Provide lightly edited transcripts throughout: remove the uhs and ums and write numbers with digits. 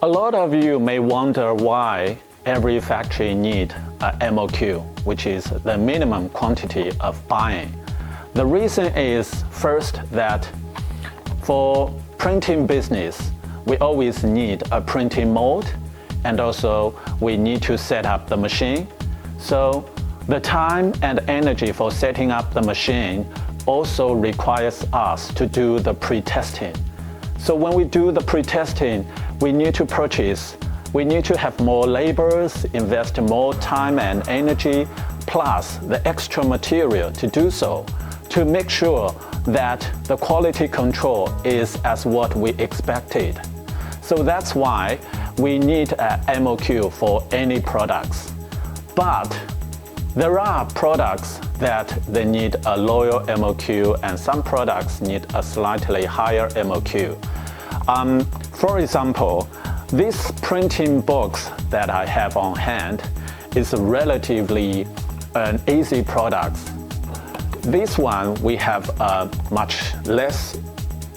A lot of you may wonder why every factory needs a MOQ, which is the minimum quantity of buying. The reason is first that for printing business, we always need a printing mold, and also we need to set up the machine. So the time and energy for setting up the machine also requires us to do the pre-testing. So when we do the pre-testing, we need to have more laborers, invest more time and energy, plus the extra material to do so, to make sure that the quality control is as what we expected. So that's why we need a MOQ for any products. But there are products that they need a lower MOQ, and some products need a slightly higher MOQ. For example, this printing box that I have on hand is relatively an easy product. This one, we have a much less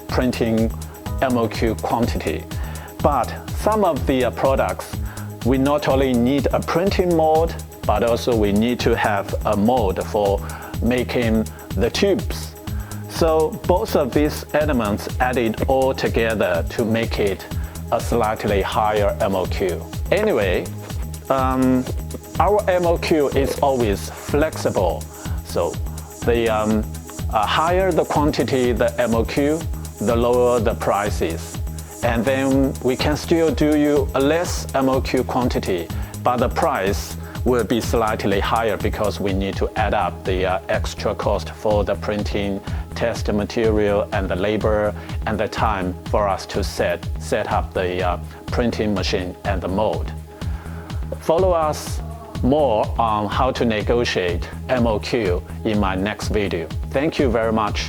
printing MOQ quantity. But some of the products, we not only need a printing mold, but also we need to have a mold for making the tubes. So both of these elements added all together to make it a slightly higher MOQ. Anyway, our MOQ is always flexible. So the higher the quantity, the MOQ, the lower the prices. And then we can still do you a less MOQ quantity, but the price will be slightly higher because we need to add up the extra cost for the printing, test material, and the labor, and the time for us to set up the printing machine and the mold. Follow us more on how to negotiate MOQ in my next video. Thank you very much.